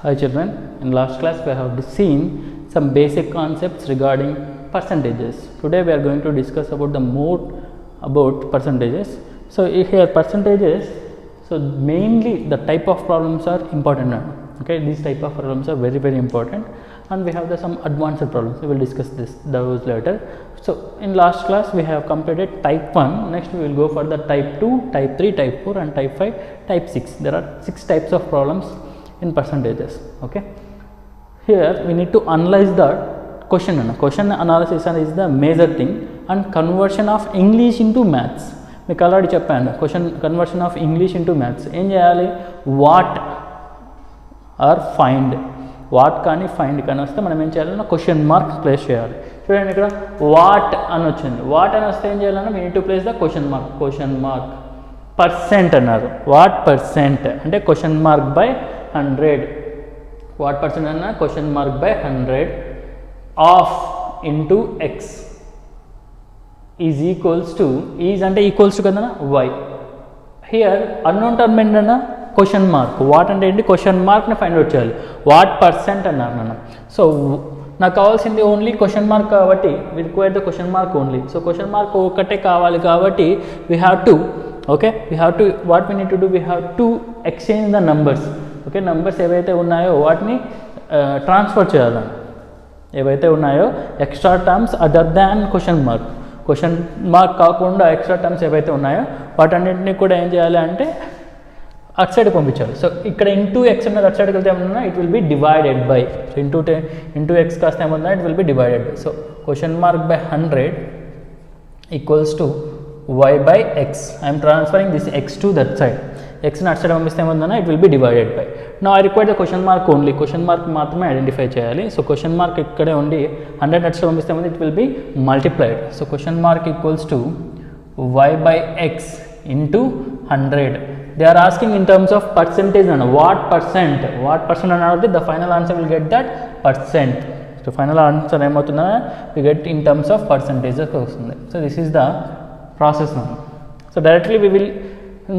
Hi children, in last class we have seen some basic concepts regarding percentages. Today we are going to discuss about the more about percentages. So here percentages, so mainly the type of problems are important. Okay, these type of problems are very important, and we have some advanced problems. We will discuss those later. So in last class we have completed type 1. Next we will go for the type 2, type 3, type 4 and type 5, type 6. There are 6 types of problems in percentages. Okay, here we need to analyze the question analysis is the major thing, and conversion of English into maths. మీకు already చెప్పాను, question conversion of English into maths ఏం చేయాలి, what are find, what కానీ find కానీ వస్తే మనం ఏం చేయాలన్నా క్వశ్చన్ మార్క్ ప్లేస్ చేయాలి. చూడండి ఇక్కడ వాట్ అని వచ్చింది, వాట్ అని వస్తే ఏం చేయాలన్నా we need to place the question mark. Percent అన్నారు, వాట్ పర్సెంట్ అంటే question mark by 100, what percent అన్న question mark by 100 of into x is equals to, is అంటే ఈక్వల్స్ టు కదా వై. హియర్ అన్నోన్ టర్మ్ ఏంటన్నా question mark, what అంటే ఏంటి question మార్క్ని find out చేయాలి. వాట్ పర్సెంట్ అన్నారు మనం. సో నాకు కావాల్సింది ఓన్లీ క్వశ్చన్ మార్క్ కాబట్టి we require the question mark only. So question mark ఒకటే కావాలి కాబట్టి we have to, okay we have to, what we need to do, we have to exchange the numbers. Okay, numbers ఏవైతే ఉన్నాయో వాటిని transfer చేయాలి, ఏవైతే ఉన్నాయో extra terms other than question mark కాకుండా ఎక్స్ట్రా టర్మ్స్ ఏవైతే ఉన్నాయో వాటన్నింటినీ కూడా ఏం చేయాలి అంటే అటు సైడ్ పంపించాలి. సో ఇక్కడ ఇంటూ ఎక్స్ ఉన్నది అటు సైడ్కి వెళ్తే ఏమన్నా it will be divided by, into X కాస్త ఏమన్నా it will be divided by. So question mark by 100 equals to y by x. I am transferring this x to that side. x ని అటు side పంపిస్తే ఏమన్నా it will be divided by. Now I require the question mark only, question mark మాత్రమే identify చేయాలి. So question mark ఇక్కడే ఉండి 100 అటు side పంపిస్తే ఏమన్నా it will be multiplied. So question mark equals to y by x into 100. They are asking in terms of percentage అన్న, what percent అని అడిగితే the final answer will get that percent. So final answer ఏమవుతుందా we get in terms of percentages వస్తుంది. So this is the process మనం. So directly we will,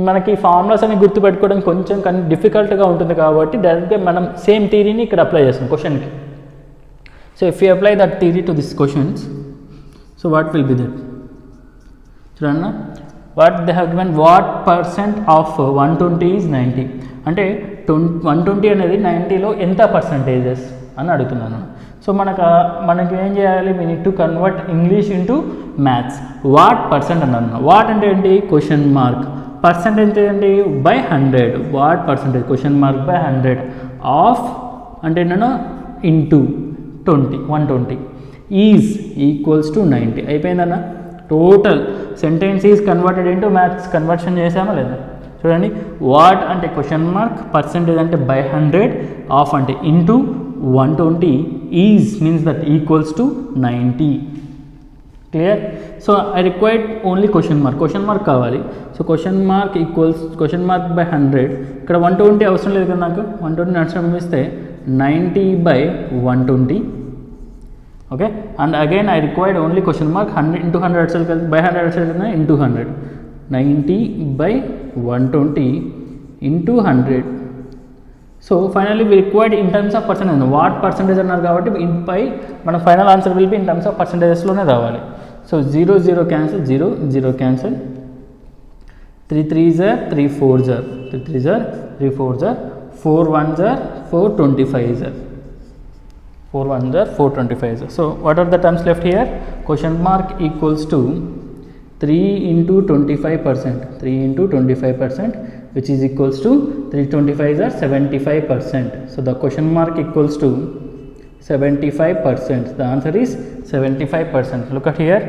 మనకి formulas అని గుర్తుపెట్టుకోవడం కొంచెం డిఫికల్ట్గా ఉంటుంది కాబట్టి డైరెక్ట్గా మనం సేమ్ థియరీని ఇక్కడ అప్లై చేస్తాం క్వశ్చన్కి. So if you apply that theory to this questions, so what will be that, చూడన్నా what they have given, what percent of 120 is 90 అంటే 120 అనేది 90లో ఎంత పర్సంటేజెస్ అని అడుగుతున్నాను. సో మనకి ఏం చేయాలి, we need to convert English into maths. What percent అన్నాను, వాట్ అంటే ఏంటి క్వశ్చన్ మార్క్, పర్సెంట్ అంటే ఏంటి by 100, what percentage question mark by 100 of అంటే ఏంటన్నా ఇంటూ 120 ఈజ్ ఈక్వల్స్ టు 90. అయిపోయిందన్న, total sentence is converted into maths conversion చేసామా లేదా చూడండి. వాట్ అంటే క్వశ్చన్ మార్క్, పర్సెంటేజ్ అంటే బై 100, ఆఫ్ అంటే into 120, is means that equals to 90. Clear. So I required only question mark కావాలి. So question mark equals question mark by 100, ఇక్కడ 120 అవసరం లేదు కదా నాకు, 120 నడిచి పంపిస్తే 90 by 120. Okay, and again I required only question mark 100 into 100 అసలు కలిసి బై 100 అసలు కదా into 100, 90 by 120 into 100. So finally we required in terms of percentage, what percentage అన్నారు కాబట్టి పై మన final answer will be in terms of పర్సెంటేజెస్లోనే రావాలి. So 0 cancel, 0 cancel, 3 3s are 3 4s are 3 3s are 3 4s are 4 1s are 4 25s are 4 1s are 4 25s are. So what are the terms left here, question mark equals to 3 into 25%, 3 into 25% which is equals to 325s are 75%. So the question mark equals to 75%. The answer is 75%. Look at here,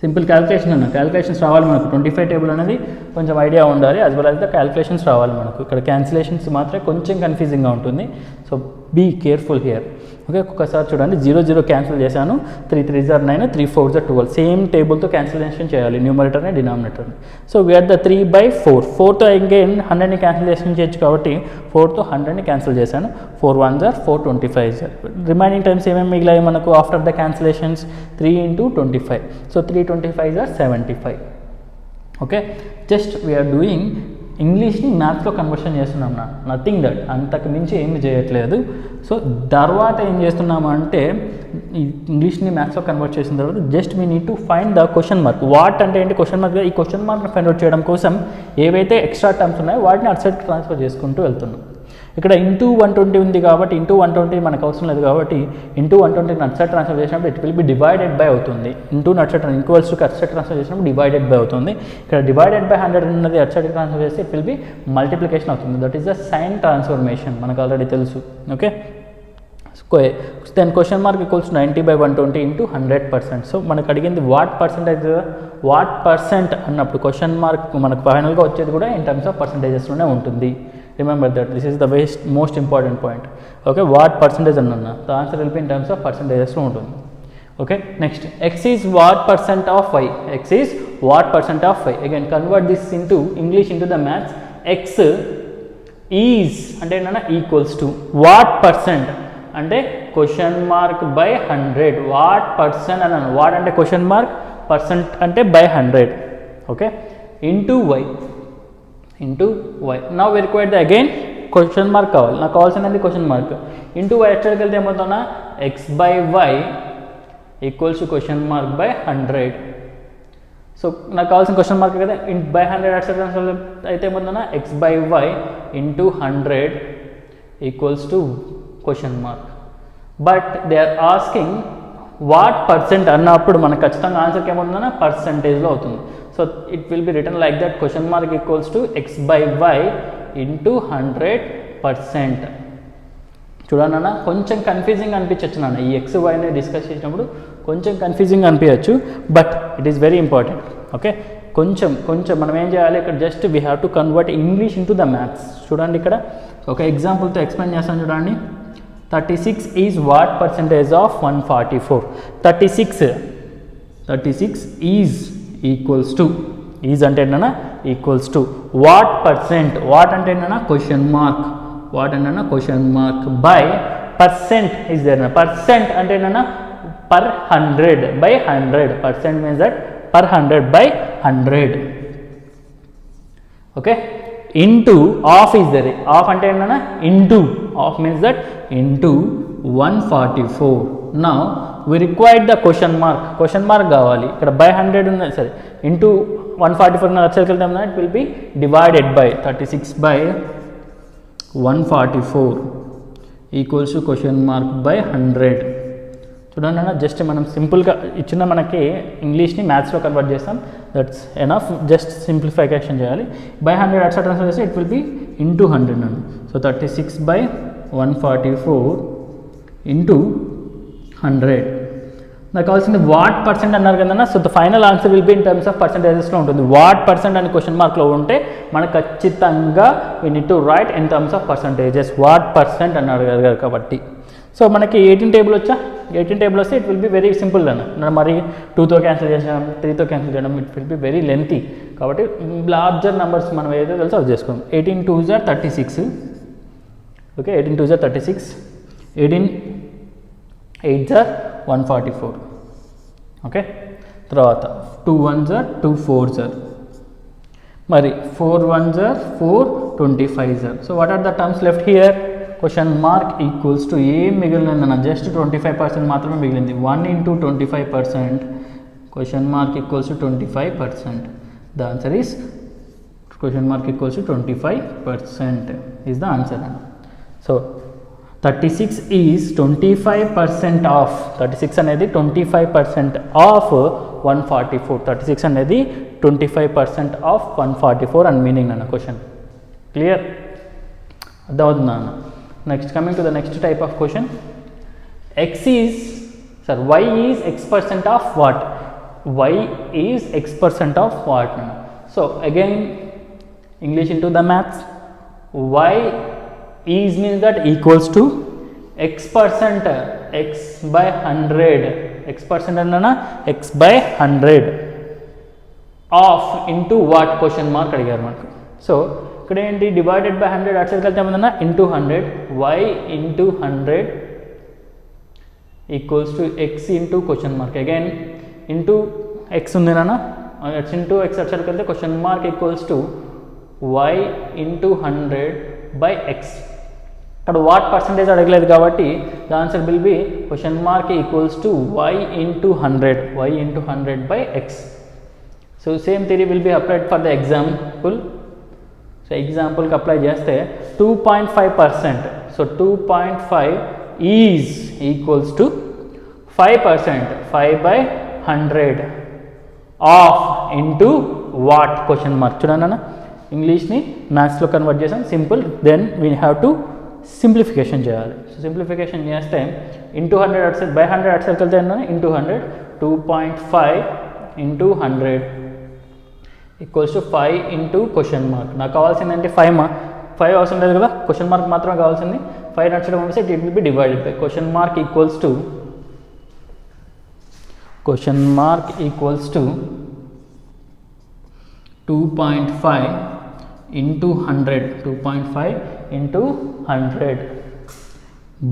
simple calculation అన్న, calculations రావాలి మనకు. 25 table అనేది కొంచెం idea ఉండాలి, as well as the calculations రావాలి మనకు. ఇక్కడ cancellations మాత్రమే కొంచెం కన్ఫ్యూజింగ్గా ఉంటుంది. So be careful here. Okay, ఒక్కసారి చూడండి, 0 క్యాన్సిల్ చేశాను, 3 3s are 9, 3 4s are 12. Same టేబుల్తో క్యాన్సిలేషన్ చేయాలి, న్యూమరేటర్ని డినామినేటర్ని. సో వీఆర్ ద 3 by 4, 4తో అగైన్ 100ని క్యాన్సిలేషన్ చేయొచ్చు కాబట్టి 4తో 100ని క్యాన్సిల్ చేశాను. 4 1s are 4 25s are. Remaining times ఏమేమి మిగిలాయి మనకు after the cancellations, 3 into 25. So 3 25s are 75. Okay, just we are doing ఇంగ్లీష్ని మ్యాథ్స్లో కన్వర్షన్ చేస్తున్నాం నా, నథింగ్ దట్, అంతకు మించి ఏమి చేయట్లేదు. సో తర్వాత ఏం చేస్తున్నాము అంటే ఈ ఇంగ్లీష్ని మ్యాథ్స్లో కన్వర్ట్ చేసిన తర్వాత just we need to find the question mark. What అంటే ఏంటి క్వశ్చన్ మార్క్? ఈ క్వశ్చన్ మార్క్ని ఫైండ్ అవుట్ చేయడం కోసం ఏవైతే ఎక్స్ట్రా టర్మ్స్ ఉన్నాయో వాటిని అటు సైడ్కి ట్రాన్స్ఫర్ చేసుకుంటూ వెళ్తున్నాం. ఇక్కడ ఇంటూ 120 ఉంది కాబట్టి ఇంటూ 120 మనకు అవసరం లేదు కాబట్టి ఇంటూ 120 అటు సైడ్ ట్రాన్స్ఫర్ చేసినప్పుడు it will be divided by అవుతుంది. ఇంటూ అటు సైడ్ ఈక్వల్స్ టు అటు సైడ్ ట్రాన్స్ఫర్ చేసినప్పుడు డివైడెడ్ బై అవుతుంది. ఇక్కడ డివైడెడ్ బై 100 ఉన్నది అటు సైడ్ ట్రాన్స్ఫర్ చేస్తే ఇట్ విల్ బి మల్టిప్లికేషన్ అవుతుంది. That is the sign transformation, మనకు ఆల్రెడీ తెలుసు. Okay, then question mark equals 90/120 into 100%. So మనకు అడిగింది వాట్ పర్సెంటేజ్, వాట్ పర్సెంట్ అన్నప్పుడు క్వశ్చన్ మార్క్ మనకు ఫైనల్గా వచ్చేది కూడా ఇన్ టర్మ్స్ ఆఫ్ పర్సెంటేజెస్లోనే ఉంటుంది. Remember that this is the most important point. Okay, what percentage అన్న the answer will be in terms of పర్సెంటేజెస్లో ఉంటుంది. Okay, next x is what percent of y. X is what percent of y. Again convert this into English into the maths. X is అంటే ఏంటన్నా equals to what percent అంటే question mark by 100. What percent అన్నాను, what అంటే question mark, percent అంటే by 100. Okay, into y, into y. Now we required the again question mark కావాలి, నాకు కావాల్సినది question mark. Into y ఎక్కడికి వెళ్తే ఏమవుతున్నా x by y equals to question mark by 100. So నాకు కావాల్సిన క్వశ్చన్ మార్క్ కదా, బై 100 ఎక్స్ట్రా అయితే ఏమవుతున్నా x by y into 100 equals to question mark. But they are asking what percent అన్నప్పుడు మనకు ఖచ్చితంగా ఆన్సర్కి ఏమవుతుందన్నా పర్సెంటేజ్లో అవుతుంది. So it will be return like that question mark equals to x by y into 100%. చూడండి అన్న, కొంచెం కన్ఫ్యూజింగ్ అనిపించచ్చు నాన్న, ఈ ఎక్స్ వైని డిస్కస్ చేసినప్పుడు కొంచెం కన్ఫ్యూజింగ్ అనిపించచ్చు, but it is very important. Okay, కొంచెం మనం ఏం చేయాలి ఇక్కడ, just we have to convert English into the maths. చూడండి ఇక్కడ ఒక ఎగ్జాంపుల్తో ఎక్స్ప్లెయిన్ చేస్తాను చూడండి. 36 is what percentage of 144. 36 is equals to, is అంటే ఏంటన్నా equals to what percent, what అంటే ఏంటన్నా క్వశ్చన్ మార్క్, వాట్ అంటే question mark by percent is there. Percent అంటే ఏంటన్నా per 100 by 100. Percent means that per 100 by 100. Okay, into of is there. Of అంటే ఏంటన్నా into, of means that into 144. Now we required the question mark, question mark కావాలి. ఇక్కడ by 100 ఉన్నది, సరే into 144 వచ్చేకి వెళ్తాం, it will be divided by 36 by 144 equals to question mark by 100. చూడండి అన్న, జస్ట్ మనం సింపుల్గా ఇచ్చిన మనకి ఇంగ్లీష్ని మ్యాథ్స్లో కన్వర్ట్ చేస్తాం, దట్స్ ఎనఫ్. జస్ట్ సింప్లిఫికేషన్ చేయాలి. బై 100 అట్లా ట్రాన్స్ఫర్ చేస్తే ఇట్ విల్ బి ఇంటూ 100 అన్న. So 36 by 144 into 100. నాకు కావాల్సింది వాట్ పర్సెంట్ అన్నారు కదన్నా. So the final answer will be in terms of పర్సెంటేజెస్లో ఉంటుంది. వాట్ పర్సెంట్ అని క్వశ్చన్ మార్క్లో ఉంటే మనకు ఖచ్చితంగా we need to write in terms of percentages. What percent అని అడిగారు కాబట్టి. సో మనకి 18 టేబుల్ వచ్చా, 18 టేబుల్ వస్తే it will be very simple అన్న. మరి 2తో క్యాన్సిల్ చేయడం, 3తో క్యాన్సిల్ చేయడం, it will be very lengthy. కాబట్టి లార్జర్ నెంబర్స్ మనం ఏదైతే తెలుసో అది చేసుకోండి. 18 2s are 36. Okay, 18 2s are 36, 18 8s are 144. Okay, తర్వాత 2 1s are 2 4s are, మరి 4 1s are 4 25s are. So what are the terms left here? Question mark equals to ఏం మిగిలిందన్న, జస్ట్ 25% మాత్రమే మిగిలింది. 1 into 25%, క్వశ్చన్ mark equals to 25%. The answer is question mark equals to 25% is the answer. So 36 is 25% of, 36 అనేది 25% of 144. 36 అనేది 25% of 144 అని meaning అన్న question. Clear? అర్థమవుతుందా అన్న? Next coming to the next type of question. y is x% of what? Y is x% of what? So again English into the maths. Y is means that equals to x%, x by 100, x% అన్నా x by 100 of into what question mark అడిగారు మనకు. So ఇక్కడ ఏంటి, divided by 100 అటు సైడ్కి వెళ్తే ఏమన్నా into 100, y into 100 equals to X into question mark. Again into X ఉంది నాన్న, ఎక్స్ ఇంటూ ఎక్స్ అటు సైడ్కి వెళ్తే question mark equals to y into 100 by x. ఇక్కడ వాట్ పర్సంటేజ్ అడగలేదు కాబట్టి the answer will be question mark equals to y into 100 by x. So same theory will be applied for the example. So ఎగ్జాంపుల్కి apply చేస్తే 2.5%. So 2.5 is equals to 5%, 5 by 100 of into what question mark. చూడండి అన్న, ఇంగ్లీష్ని మ్యాథ్స్లో convert చేసాం, simple. Then we have to simplification చేయాలి. So simplification చేస్తే into 100 అటు బై 100 అటు సైడ్కి వెళ్తే into 100, 2.5 into 100 equals to 5 into question mark. నాకు కావాల్సింది ఏంటి 5 అవసరం లేదు కదా, క్వశ్చన్ మార్క్ మాత్రమే కావాల్సింది. 5 నచ్చడం పంపిస్తే it will be divided by question mark equals to 2.5 into 100, 2.5 into 100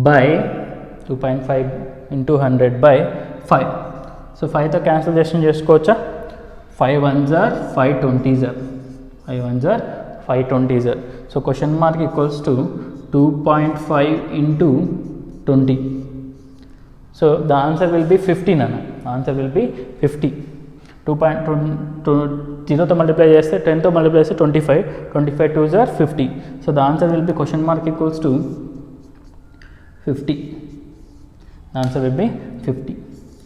by 2.5 into 100 by 5. So 5తో cancellation చేసుకోవచ్చా? 5 ones are 5 20s are 5 ones are 5 20s are. So question mark equals to 2.5 into 20. So the answer will be 15 అన్న. Answer will be 50. 0తో multiply చేస్తే 10తో multiply చేస్తే 25, 25 2s are 50. So the answer will be question mark equals to 50. The answer will be 50.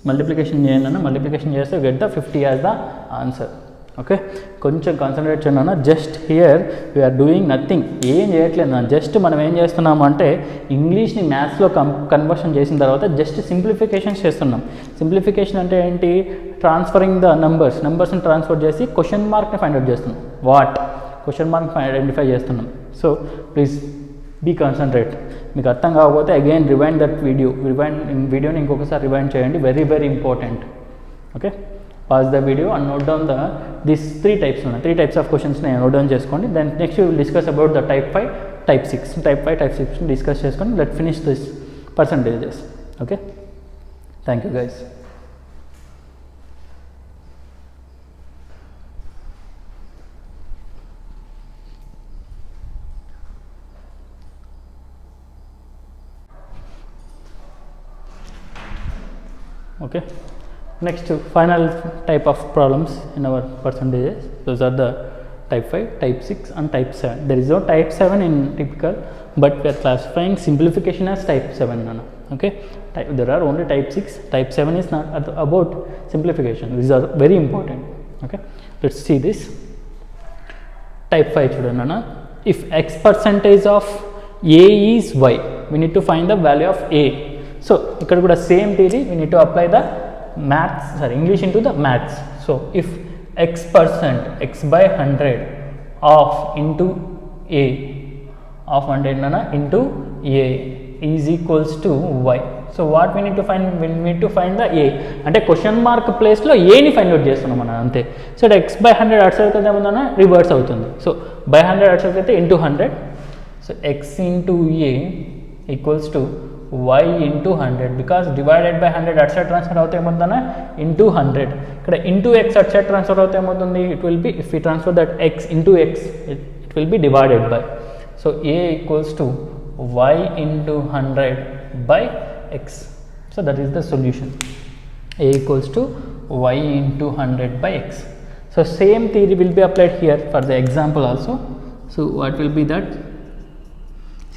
Multiplication చేయండి అన్న, multiplication చేస్తే get the 50 as the answer. Okay, కొంచెం concentrate చేయండి అన్న. Just here we are doing nothing, ఏం చేయట్లేదు అన్న. జస్ట్ మనం ఏం చేస్తున్నాము అంటే ఇంగ్లీష్ని మ్యాథ్స్లో కన్వర్షన్ చేసిన తర్వాత జస్ట్ సింప్లిఫికేషన్స్ చేస్తున్నాం. సింప్లిఫికేషన్ అంటే ఏంటి? ట్రాన్స్ఫరింగ్ ద నంబర్స్ని ట్రాన్స్ఫర్ చేసి క్వశ్చన్ మార్క్ని ఫైండ్ అవుట్ చేస్తున్నాం. వాట్ క్వశ్చన్ మార్క్ని ఐడెంటిఫై చేస్తున్నాం. So please be concentrate. మీకు అర్థం కాకపోతే అగైన్ రివైండ్ దట్ వీడియోని ఇంకొకసారి రివైండ్ చేయండి. Very very important. Okay, pause the video and note down this 3 types ఉన్నాయి. 3 types ఆఫ్ క్వశ్చన్స్ని నోట్ డౌన్ చేసుకోండి. Then next will discuss about the type 5, type 6. Type 5, type 6 discuss చేసుకోండి. Let finish this percentages. Okay, thank you guys. Okay, next final type of problems in our percentages. Those are the type 5, type 6 and type 7. There is no type 7 in typical, but we are classifying simplification as type 7 nana. Okay, there are only type 6, type 7 is not about simplification. These are very important. Okay, let's see this. Type 5 children nana. If x percentage of a is y, we need to find the value of a. So ఇక్కడ కూడా same theory, we need to apply the English into the maths. So if x% x by 100 of into a of 100 nana into a is equals to y. So what we need to find? We need to find the a. అంటే question mark ప్లేస్లో ఏని find out చేస్తున్నాం మనం అంతే. So x by 100 అటు సైడ్కి అయితే ఏమన్నా రివర్స్ అవుతుంది. సో by 100 అటు సైడ్కి అయితే into 100. So x into a equals to y into 100, because divided by 100 అటు సైడ్ ట్రాన్స్ఫర్ అవుతే ఏమవుతుందన్నా into 100. ఇక్కడ into x అటు సైడ్ ట్రాన్స్ఫర్ అవుతే ఏమవుతుంది? It will B, if we transfer that x into x, it will be divided by. So a equals to y into 100 by x. So that is the solution. A equals to y into 100 by x. So same theory will be applied here for the example also. So what will be that?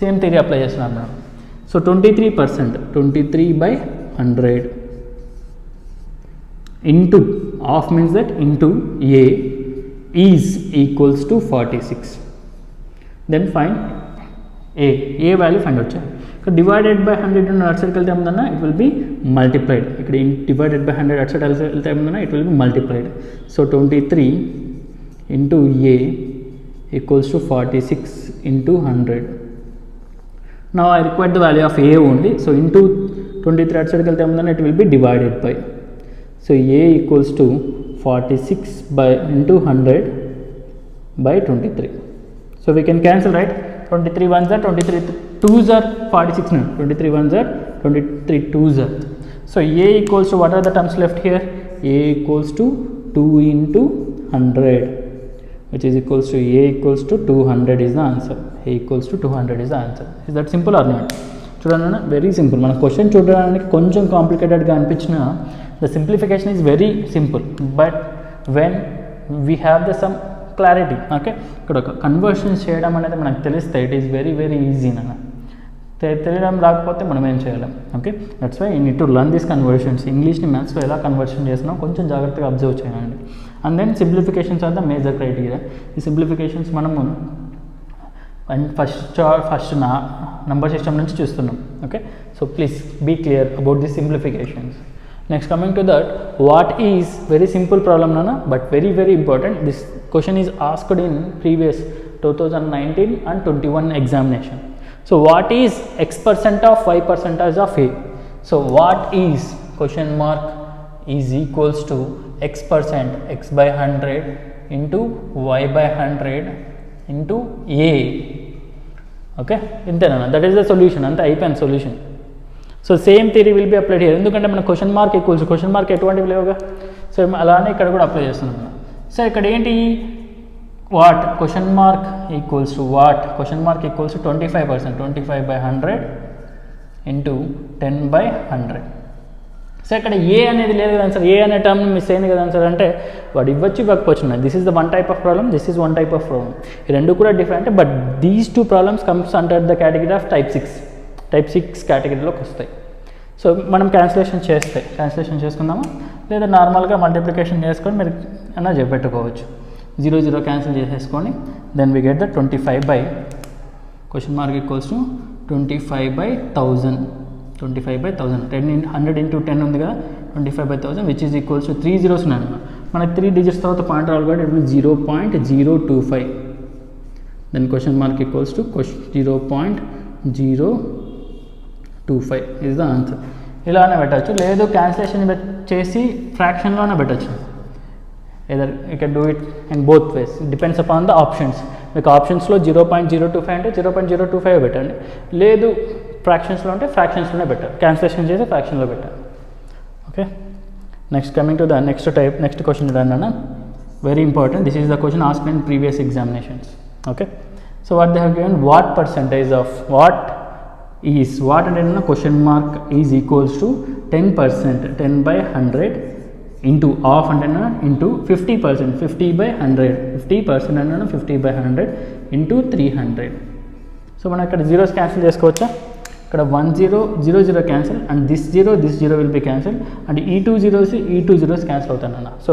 Same theory apply చేస్తున్నాం మనం. So 23%, 23 by 100 into, half means that into a is equals to 46. Then find a value find out చేయాలి. ఇక్కడ divided by 100 అటు సైడ్కి వెళ్తే ఏమన్నా it will be multiplied. ఇక్కడ divided by 100 అటు సైడ్ వెళ్తే ఏమన్నా it will be multiplied. So 23 into a equals to 46 into 100. Now I require the value of a only. So into 23 at side kelte it will be divided by. So a equals to 46 by into 100 by 23. So we can cancel, right? 23 ones are 23 2s are 46 now. 23 ones are 23 2s are. So a equals to, what are the terms left here? A equals to 2 into 100 which is equals to a equals to 200 is the answer. A equals to 200 is the answer. Is that simple or not? చూడండి very simple. మన question చూడడానికి కొంచెం కాంప్లికేటెడ్గా అనిపించిన the simplification is very simple, but when we have the some clarity, okay, ఇక్కడ ఒక conversions చేయడం అనేది మనకు తెలిస్తే it is very very easy నాన్న. తెలియడం రాకపోతే మనం ఏం చేయలేం, okay. That's why you need to learn this conversions. ఇంగ్లీష్ని మ్యాథ్స్లో ఎలా కన్వర్షన్ చేస్తున్నాం కొంచెం జాగ్రత్తగా అబ్జర్వ్ చేయండి. And then simplifications are the major criteria. ఈ సింప్లిఫికేషన్స్ మనము అండ్ ఫస్ట్ నంబర్ సిస్టమ్ నుంచి చూస్తున్నాం, okay. So please be clear about the simplifications. Next coming to that, what is very simple problem నాన్న, but very very important. This question is asked in previous 2019 and 21 examination. So what is x% of y percentage of a? So what is question mark is equals to x%, x by 100 into y by 100 into a. Okay, intena that is the solution, anta అయిపోయింది solution. So same theory will be applied here. ఎందుకంటే మన question mark equals question mark ఎటువంటివి లేవుగా, so అలానే ఇక్కడ కూడా apply చేస్తున్నాం. So ఇక్కడ ఏంటి, what question mark equals to what, question mark equals to 25%, 25 by 100 into 10 by 100. So ఇక్కడ ఏ అనేది లేదు కదా సార్, ఏ అనే టర్మ్ మిస్ అయింది కదా సార్ అంటే వాడు ఇవ్వచ్చు ఇవ్వకపోవచ్చు. This is the one type of problem, this is one type of problem. ఈ రెండు కూడా different, but these two problems comes under the category of type 6. Type 6 కేటగిరీలోకి వస్తాయి. సో మనం క్యాన్సిలేషన్ చేసుకుందామా, లేదా నార్మల్గా మల్టిప్లికేషన్ చేసుకొని మీరు అన్నా పెట్టుకోవచ్చు. 0 0 క్యాన్సిల్ చేసేసుకొని then we get the 25 by question mark equals to 25 by 1000, 25 by 1000. 100 into 10 ఉంది కదా, 25 by 1000 which is equals to 3 zeros ఉన్నాయి. మనకి 3 digits తర్వాత పాయింట్ రావాలి కాబట్టి it will 0.025. Then question mark equals to 0.025 is the answer. ఇలానే పెట్టచ్చు, లేదు క్యాన్సిలేషన్ చేసి ఫ్రాక్షన్లోనే పెట్టచ్చు. either you can do it in both ways, it depends upon the options. మీకు ఆప్షన్స్లో 0.025 అంటే 0.025 పెట్టండి, లేదు ఫ్రాక్షన్స్లో అంటే ఫ్రాక్షన్స్లోనే పెట్టాలి, క్యాన్సిలేషన్ చేసి ఫ్రాక్షన్లో పెట్టాలి, okay. Next coming to the next type, next question చూడండి అన్న, very important. This is the question asked in previous examinations, okay. So what they have given, what percentage of what is, what అంటే question mark is equals to 10%, 10 by 100 into of అంటే into 50%, 50 by 100, 50% అన్నాను 50 by 100 into 300. So మనం ఇక్కడ zeros cancel చేసుకోవచ్చా, ఇక్కడ 1 0 0 0 cancel, and this zero will be cancel, and ఈ two zeros cancel అవుతాను అన్న. So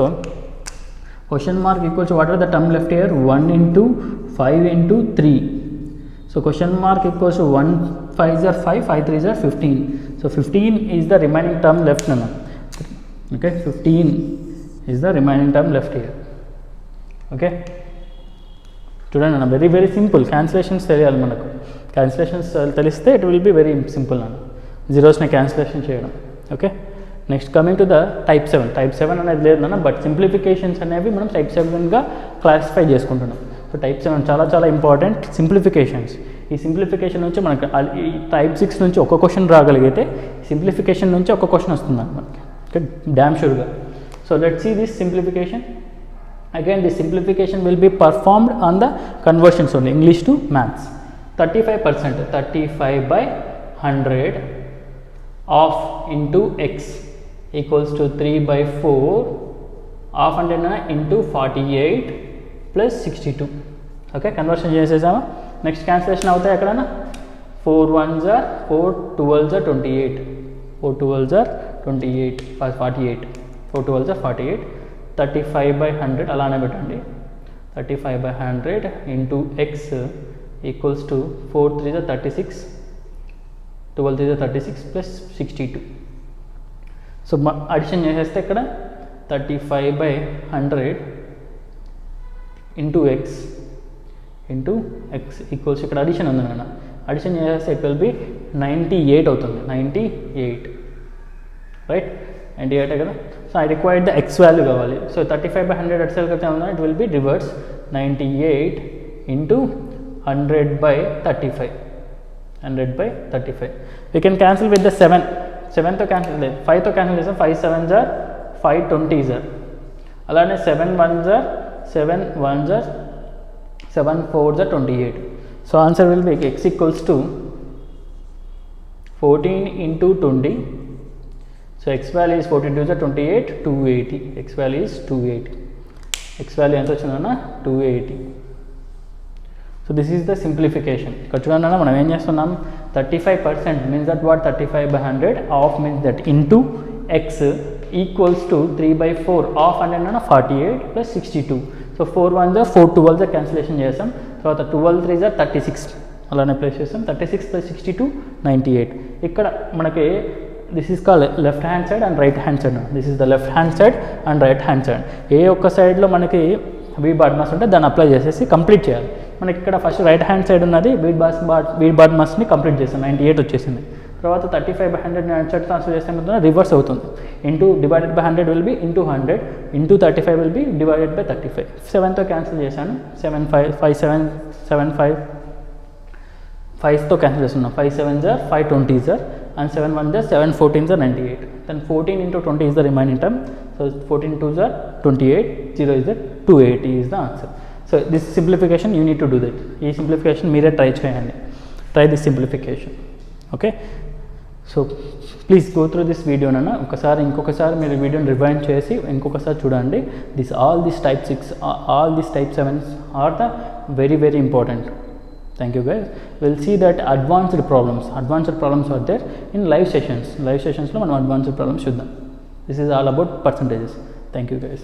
question mark equals what are the term left here, 1 into 5 into 3. So question mark ఈక్వల్స్ 1 5s are 5, 5 3s are 15. So 15 is the remaining term left అన్న. Okay, 15 is the remaining term left here. Okay, చూడండి అన్న, very very simple. Cancellations తెలియాలి మనకు, cancellations తెలిస్తే it will be very simple అన్న, జీరోస్ని cancellation చేయడం, okay. Next coming to the type 7. Type 7 అనేది లేదు అన్న, బట్ సింప్లిఫికేషన్స్ అనేవి మనం టైప్ 7గా క్లాసిఫై చేసుకుంటున్నాం. సో టైప్ 7 చాలా చాలా ఇంపార్టెంట్ సింప్లిఫికేషన్స్. ఈ సింప్లిఫికేషన్ నుంచి మనకు ఈ టైప్ 6 నుంచి ఒక క్వశ్చన్ రాగలిగితే సింప్లిఫికేషన్ నుంచి ఒక క్వశ్చన్ వస్తుంది మనకి, okay, damn sure ga. So let's see this simplification. Again this simplification will be performed on the conversions only, English to maths. 35%, 35 by 100 of into x equals to 3 by 4 of 100 into 48 plus 62. Okay, conversion చేసేసామా. Next cancellation అవుతాయి ఎక్కడన్నా, 4 1s are 4 12s are 28, 4 12s are 28, 48, 4 12s are 48, 35 by 100 అలానే పెట్టండి, 35 by 100 into x equals to 4 3s are 36, 12 3s are 36 plus 62. So addition చేసేస్తే ఇక్కడ 35 by 100 into x equals, ఇక్కడ addition ఉంది నాన్న, అడిషన్ చేసేస్తే ఇట్ విల్ బి 98 అవుతుంది, 98, రైట్, 98 కదా. So I required the x value కావాలి. సో 35 by 100 అట్ సెల్కి అయితే ఉందా, it will be reverse 98 into 100 by 35, 100 by 35. We can cancel with the 7తో క్యాన్సిల్ లేదు, 5తో క్యాన్సిల్ చేస్తాం, 5 7s are 5 20s are, అలానే 7 1s are 7 1s are 7 4s are 28. So answer will be x equals to 14 into 20. So x value is 14 2s are 28, 280. X value is 280. X value ఎంత వచ్చిందన్న 280. So this is the simplification. ఇక్కడ చూడండి మనం ఏం చేస్తున్నాం 35% means that what 35 by 100 half means that into x equals to 3 by 4 half అంటే 48 plus 62. So 4 1s are 4 12s are cancellation చేస్తాం. తర్వాత 12 3s are 36 అలానే ప్లేస్ చేస్తాం. 36 plus 62 98. ఇక్కడ మనకి this is call left hand side and right hand side. This is the left hand side and right hand side. ఏ ఒక్క సైడ్లో మనకి వీ బాడ్ మాస్ ఉంటే దాన్ని అప్లై చేసేసి కంప్లీట్ చేయాలి. మనకి ఇక్కడ ఫస్ట్ రైట్ హ్యాండ్ సైడ్ ఉన్నది వీ బాడ్ మాస్ని కంప్లీట్ చేస్తాం. 98 వచ్చేసింది. తర్వాత 35 by 100 రైట్ సైడ్ ట్రాన్స్ఫర్ చేస్తే ఏమవుతుందో రివర్స్ అవుతుంది. Into divided by 100 will be into 100 into 35 will be divided by 35. 7తో క్యాన్సిల్ చేశాను. 7 5 5 7 7 5 5తో క్యాన్సిల్ చేస్తున్నాం. 5 7s are 5 20s are and 7 1s are 7 14s are 98. Then 14 into 20 is the remaining term. So 14 2s are 28. 0 is the 280 is the answer. So this simplification you need to do that. This simplification మీరే try చేయండి. Try this simplification. Okay. So please go through this video nana ఒకసారి ఇంకొకసారి మీరు వీడియోని rewind చేసి ఇంకొకసారి చూడండి. All these type 6 all these type 7s are the very important. Thank you guys. We'll see that advanced problems are there in live sessions. Live sessions lo manam advanced problems chuddam. This is all about percentages. Thank you guys.